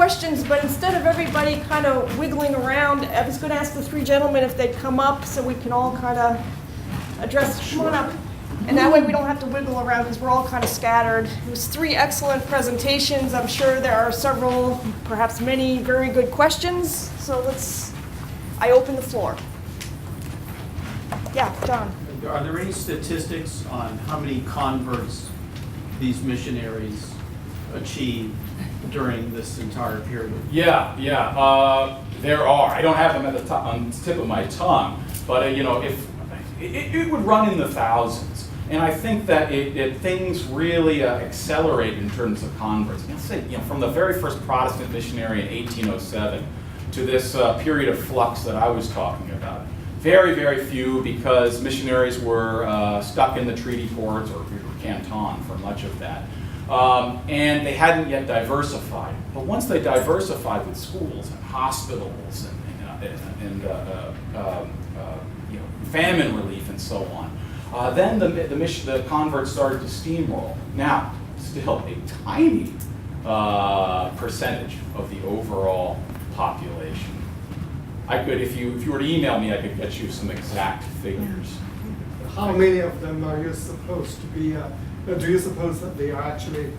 questions, but instead of everybody kind of wiggling around, I was going to ask the three gentlemen if they'd come up so we can all kind of address. Come on up. And that way we don't have to wiggle around because we're all kind of scattered. It was three excellent presentations. I'm sure there are several, perhaps many, very good questions. So I open the floor. Yeah, John. Are there any statistics on how many converts these missionaries achieved during this entire period? Yeah, there are. I don't have them at on the tip of my tongue, but if it would run in the thousands. And I think that things really accelerate in terms of converts. Let's say, from the very first Protestant missionary in 1807 to this period of flux that I was talking about. Very, very few, because missionaries were stuck in the treaty ports or Canton for much of that. And they hadn't yet diversified. But once they diversified with schools and hospitals and famine relief and so on, then the converts started to steamroll. Now, still a tiny percentage of the overall population. I could, if you were to email me, I could get you some exact figures. How many of them are you supposed to be? Do you suppose that they are actually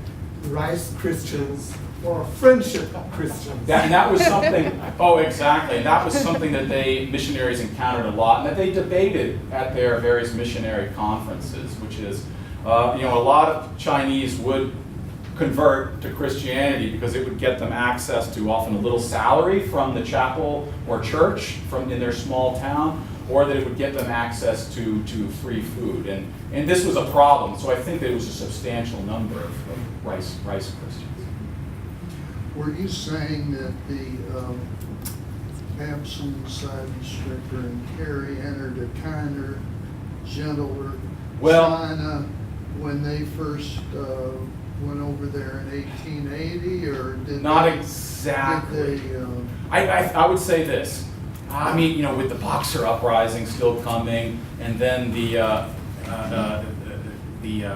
rice Christians or friendship Christians? That was something. Oh, exactly. And that was something that missionaries encountered a lot, and that they debated at their various missionary conferences. Which is, a lot of Chinese would convert to Christianity because it would get them access to often a little salary from the chapel or church in their small town, or that it would get them access to free food. And this was a problem, so I think there was a substantial number of rice Christians. Were you saying that the Babson, Seidenstricker, and Carey entered a kinder, gentler China when they first went over there in 1880, or did not they, exactly? Did they, I would say this. I mean, with the Boxer uprising still coming, and then the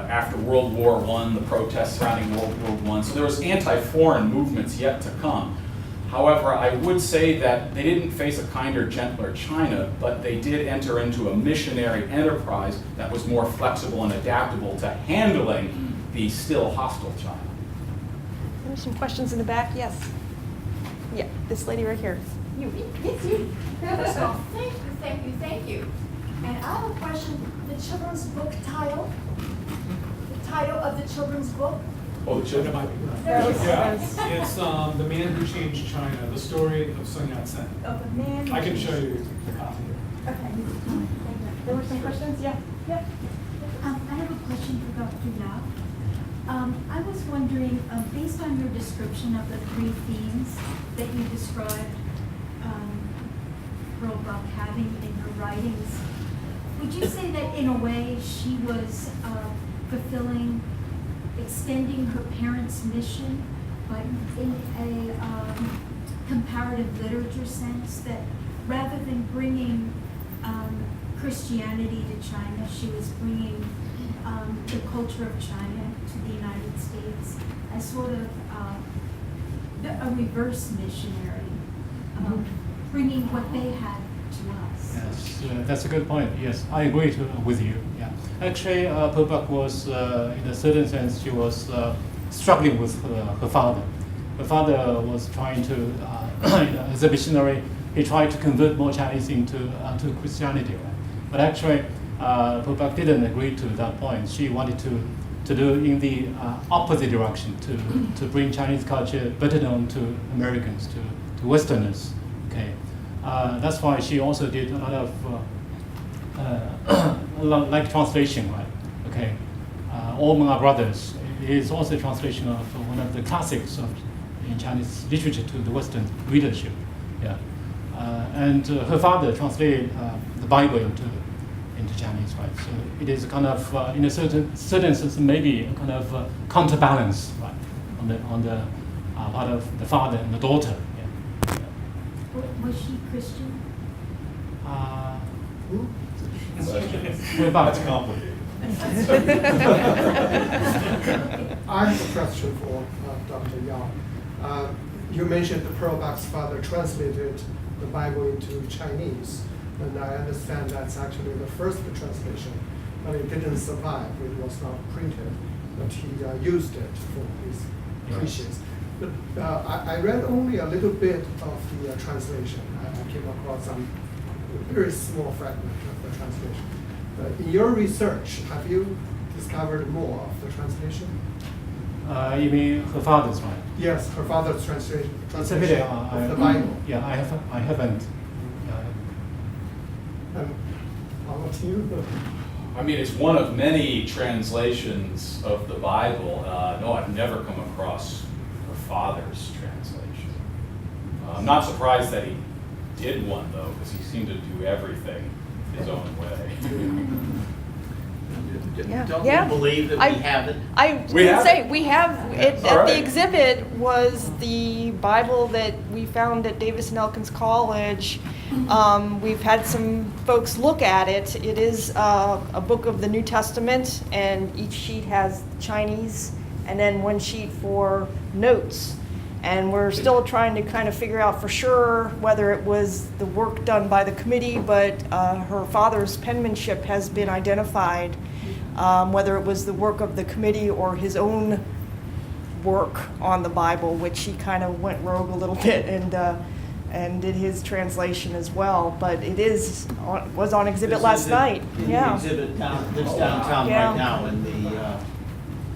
after World War I, the protests surrounding World War I. So there was anti-foreign movements yet to come. However, I would say that they didn't face a kinder, gentler China, but they did enter into a missionary enterprise that was more flexible and adaptable to handling the still hostile China. There's some questions in the back. Yes. Yeah, this lady right here. You. It's you. First of all, thank you. And I have a question. The children's book title. The title of the children's book. Oh, the children might be. Yeah, it's The Man Who Changed China, the story of Sun Yat-sen. Of the man. I can show you the copy. Okay. There were some questions. Yeah. I have a question for Dr. Yap. I was wondering, based on your description of the three themes that you described Pearl Buck having in her writings, would you say that in a way she was extending her parents' mission, but in a comparative literature sense, that rather than bringing Christianity to China, she was bringing the culture of China to the United States as sort of a reverse missionary, bringing what they had to us. Yes, that's a good point. Yes, I agree with you. Yeah, actually, Pearl Buck was, in a certain sense, she was struggling with her father. Her father was trying to, as a missionary, he tried to convert more Chinese into Christianity. Right? But actually, Pearl Buck didn't agree to that point. She wanted to do in the opposite direction, to bring Chinese culture better known to Americans, to Westerners. Okay, that's why she also did a lot of like translation, right? Okay, All Men Are Brothers is also a translation of one of the classics in Chinese literature to the Western readership. Yeah, and her father translated the Bible into Chinese, right? So it is kind of, in a certain sense, maybe a kind of counterbalance, right, on the part of the father and the daughter. Yeah. Was she Christian? Who? That's complicated. I have a question for Dr. Yao. you mentioned the Pearl Buck's father translated the Bible into Chinese, and I understand that's actually the first translation, but it didn't survive. It was not printed, but he used it for his preachings. But I read only a little bit of the translation. I came across some very small fragment of the translation. In your research, have you discovered more of the translation? You mean her father's one? Yes, her father's translation It's a bit, of the Bible. Yeah, I haven't. How about you? I mean, it's one of many translations of the Bible. No, I've never come across her father's translation. I'm not surprised that he did one, though, because he seemed to do everything his own way. Yeah. Don't Yeah. you believe that I- we have it? I was We gonna have say, it. we have, it, All at the right. exhibit was the Bible that we found at Davis and Elkins College. We've had some folks look at it. It is a book of the New Testament, and each sheet has Chinese, and then one sheet for notes. And we're still trying to kind of figure out for sure whether it was the work done by the committee, but her father's penmanship has been identified. Whether it was the work of the committee or his own work on the Bible, which he kind of went rogue a little bit and did his translation as well. But it was on exhibit This last is night. in Yeah. the exhibit that's downtown Yeah. right now in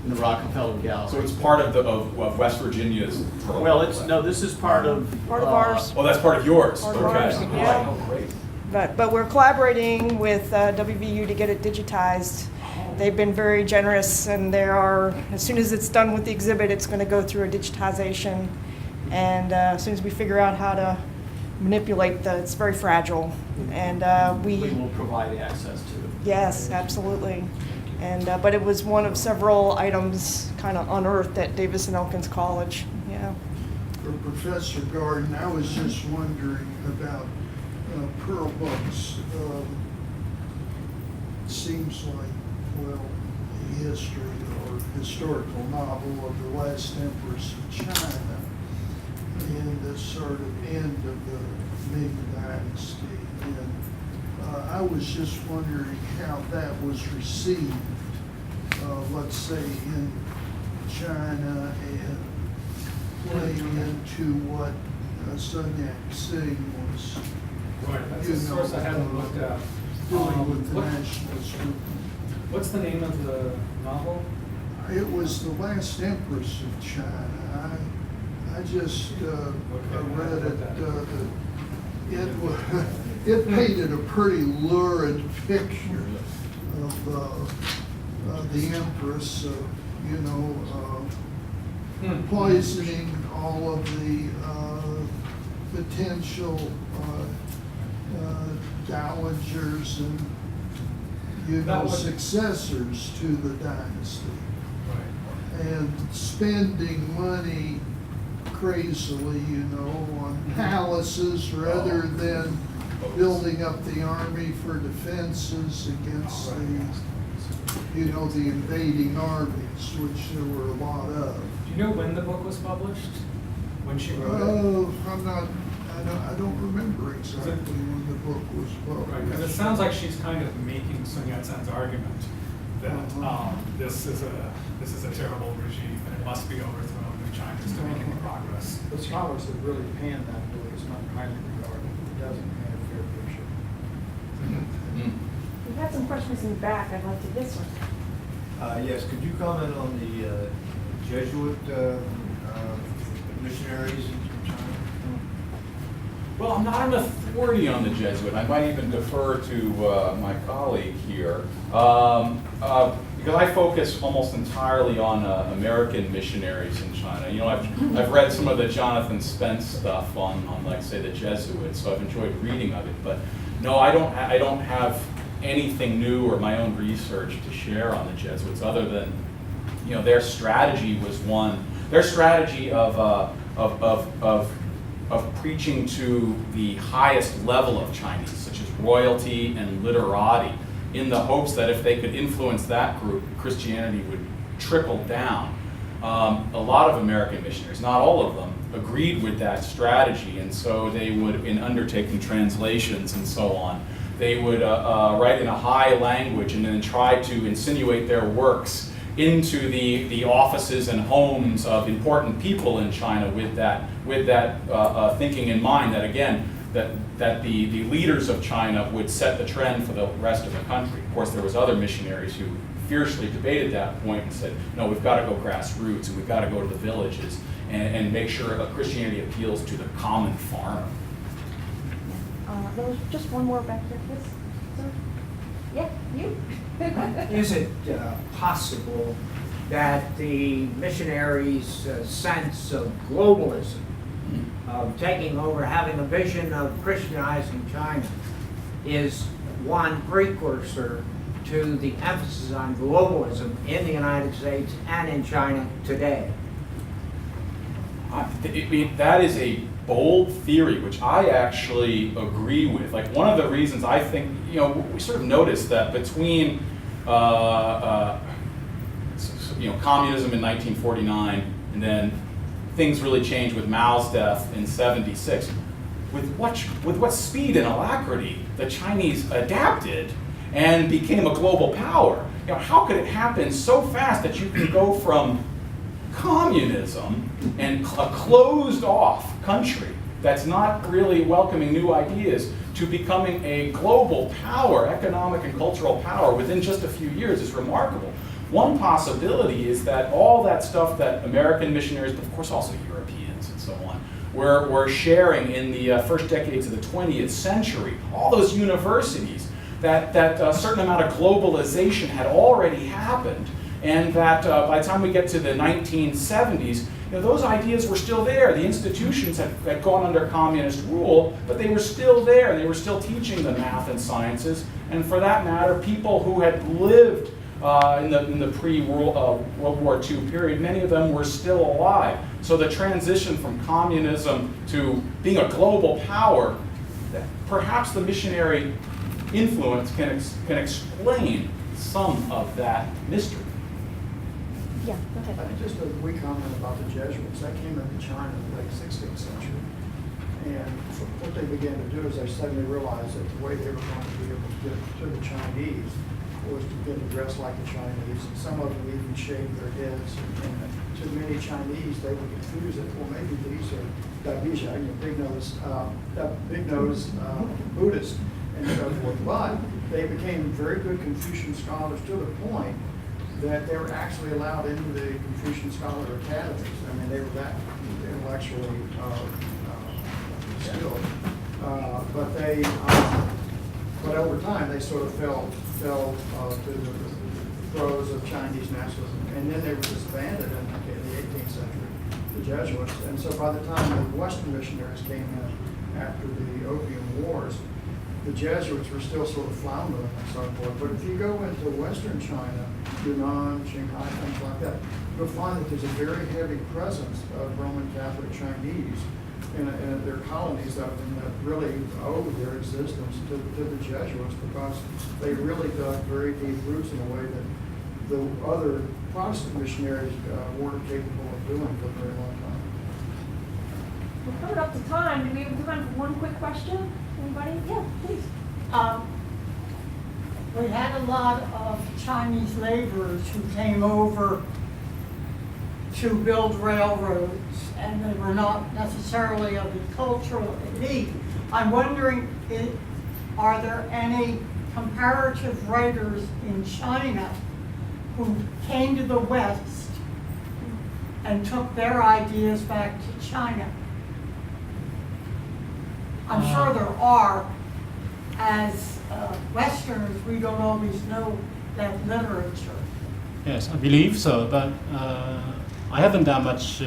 the Rockefeller Gallery. So it's part of West Virginia's. Well, this is part of. Part of ours. Oh, that's part of yours. Part of Okay. ours, All yeah. right. Oh, great. But we're collaborating with WVU to get it digitized. They've been very generous, and as soon as it's done with the exhibit, it's going to go through a digitization. And as soon as we figure out how to manipulate it's very fragile. And We will provide access to it. yes, absolutely. And but it was one of several items kind of unearthed at Davis and Elkins College. Yeah. For Professor Garden, I was just wondering about Pearl Buck's. Seems like, well, a history or historical novel of the last Empress of China and the sort of end of the Ming Dynasty. And I was just wondering how that was received, let's say in China, and playing into what Sun Yat-sen was Right, that's a source I haven't looked at. doing with the What- nationalist movement. What's the name of the novel? It was the last Empress of China. I just read it. It painted a pretty lurid picture of the Empress, poisoning all of the potential dowagers and That was- successors to the dynasty, Right. and spending money crazily, on palaces rather than building up the army for defenses against the invading armies, which there were a lot of. Do you know when the book was published? When she wrote it? Oh, I don't remember exactly when the book was Right, because it published. sounds like she's kind of making Sun Yat-sen's argument that this is a terrible regime and it must be overthrown and China's still making progress. The scholars have really panned that book. It's not highly regarded. It doesn't paint a fair picture. We've had some questions in the back. I'd like to this one. Yes, could you comment on the Jesuit missionaries in China? Well, I'm not an authority on the Jesuit. I might even defer to my colleague here. Because I focus almost entirely on American missionaries in China. I've read some of the Jonathan Spence stuff on like, say, the Jesuits, so I've enjoyed reading of it. But no, I don't have anything new or my own research to share on the Jesuits, other than, their strategy was their strategy of preaching to the highest level of Chinese, such as royalty and literati, in the hopes that if they could influence that group, Christianity would trickle down. a lot of American missionaries, not all of them, agreed with that strategy, and so they would, in undertaking translations and so on, they would write in a high language and then try to insinuate their works into the offices and homes of important people in China with that thinking in mind that, again, that the leaders of China would set the trend for the rest of the country. Of course, there was other missionaries who fiercely debated that point and said, no, we've got to go grassroots and we've got to go to the villages and make sure Christianity appeals to the common farmer. There was just one more back here, please. Sir? Yeah, you? Is it possible that the missionaries' sense of globalism, of taking over, having a vision of Christianizing China, is one precursor to the emphasis on globalism in the United States and in China today? That is a bold theory, which I actually agree with. Like, one of the reasons I think, we sort of noticed that between, communism in 1949 and then things really changed with Mao's death in '76. With what speed and alacrity the Chinese adapted and became a global power. How could it happen so fast that you can go from communism and a closed-off country that's not really welcoming new ideas to becoming a global power, economic and cultural power within just a few years is remarkable. One possibility is that all that stuff that American missionaries, but of course also Europeans and so on, were sharing in the first decades of the 20th century, all those universities, that a certain amount of globalization had already happened, and that by the time we get to the 1970s, those ideas were still there. The institutions had gone under communist rule, but they were still there, and they were still teaching the math and sciences, and for that matter, people who had lived in the pre-World War II period, many of them were still alive. So the transition from communism to being a global power, perhaps the missionary influence can explain some of that mystery. Yeah, go ahead. Just a wee comment about the Jesuits. That came into China in the late 16th century. And what they began to do is they suddenly realized that the way they were going to be able to get to the Chinese was to begin to dress like the Chinese. And some of them even shaved their heads. And to many Chinese, they would confuse it. Well, maybe these are Daibisha, big-nosed Buddhists and so forth. But they became very good Confucian scholars to the point that they were actually allowed into the Confucian Scholar Academies. I mean, they were that intellectually skilled. But over time, they sort of fell to the throes of Chinese nationalism. And then they were disbanded in the 18th century, the Jesuits. And so by the time the Western missionaries came in after the Opium Wars, the Jesuits were still sort of floundering and so forth. But if you go into Western China, Yunnan, Shanghai, things like that, you'll find that there's a very heavy presence of Roman Catholic Chinese in their colonies that really owe their existence to the Jesuits, because they really dug very deep roots in a way that the other Protestant missionaries weren't capable of doing for a very long time. We're coming up to time. Do we have time for one quick question? Anybody? Yeah, please. We had a lot of Chinese laborers who came over to build railroads, and they were not necessarily of the cultural elite. I'm wondering, are there any comparative writers in China who came to the West and took their ideas back to China? I'm sure there are. As Westerners, we don't always know that literature. Yes, I believe so, but I haven't done much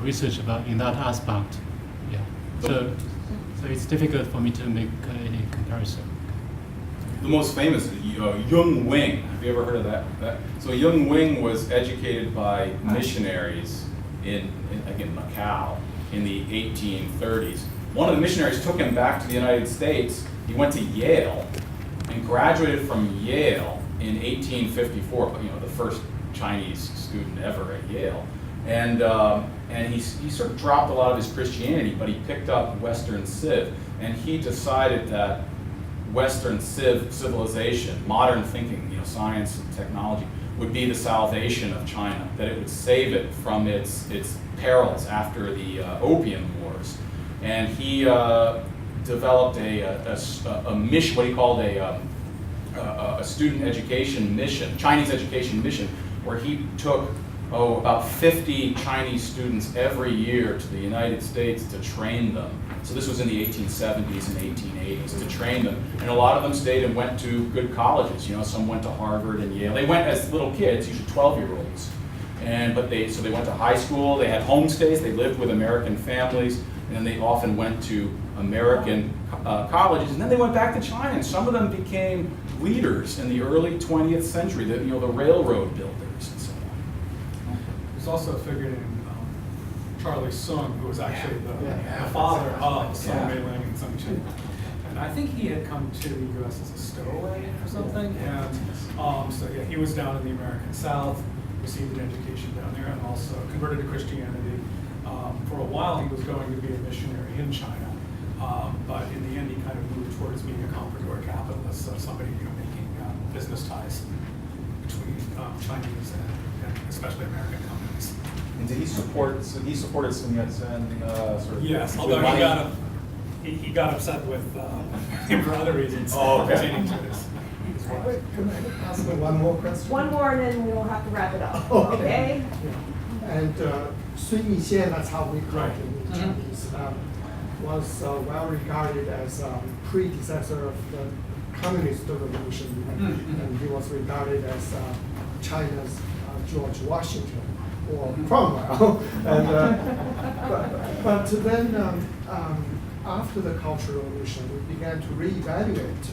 research in that aspect. Yeah, so it's difficult for me to make any comparison. The most famous is Yung Wing. Have you ever heard of that? So Yung Wing was educated by missionaries in Macau in the 1830s. One of the missionaries took him back to the United States. He went to Yale and graduated from Yale in 1854, the first Chinese student ever at Yale. And he sort of dropped a lot of his Christianity, but he picked up Western Civ, and he decided that Western civilization, modern thinking, science and technology, would be the salvation of China, that it would save it from its perils after the Opium Wars. And he developed a mission, what he called a student education mission, Chinese education mission, where he took about 50 Chinese students every year to the United States to train them. So this was in the 1870s and 1880s, to train them. And a lot of them stayed and went to good colleges. Some went to Harvard and Yale. They went as little kids, usually 12-year-olds. But they went to high school, they had homestays, they lived with American families, and then they often went to American colleges, and then they went back to China, and some of them became leaders in the early 20th century, the railroad builders and so on. There's also a figure named Charlie Sung, who was actually the father of Sung Mei-ling and Sung Ching. And I think he had come to the U.S. as a stowaway or something, and so he was down in the American South, received an education down there, and also converted to Christianity. For a while, he was going to be a missionary in China, but in the end, he kind of moved towards being a comprador capitalist, so somebody making business ties between Chinese and especially American companies. And did he support? So he supported Sun Yat-sen, sort of. Yes, with although money? he got upset with him for other reasons. Oh, okay. Pertaining to his wife. Can I ask one more question? One more and then we'll have to wrap it up, Okay. okay? And Sun Yat-sen, that's how we call Right. him in Chinese, was well regarded as a predecessor of the Communist Revolution, and he was regarded as China's George Washington or Cromwell. And, but then after the Cultural Revolution, we began to reevaluate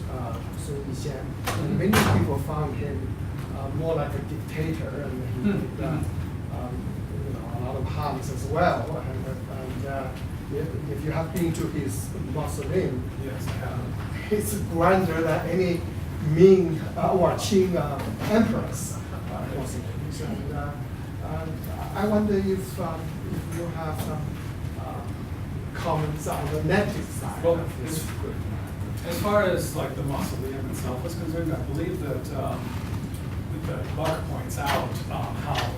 Sun Yat-sen, and many people found him more like a dictator, and he did a lot of harms as well. And if you have been to his mausoleum, Yes, I have. it's grander than any Ming or Qing emperor's mausoleum. And I wonder if you have some comments on the negative side. Well, of this. as far as like the mausoleum itself is concerned, I believe that that Buck points out how,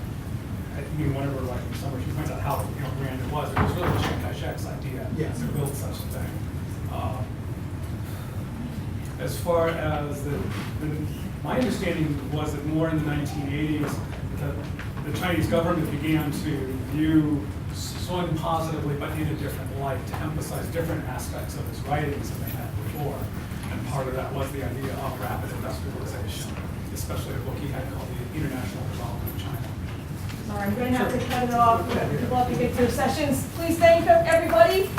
whenever writing summary, she points out how grand it was. It was really Chiang Kai-shek's idea Yes. to build such a thing. As far as my understanding was that more in the 1980s, the Chinese government began to view Sun positively, but in a different light, to emphasize different aspects of his writings than they had before. And part of that was the idea of rapid industrialization, especially a book he had called The International Development of China. All right, I'm going to have to cut it off. People have to get to their sessions. Please thank everybody.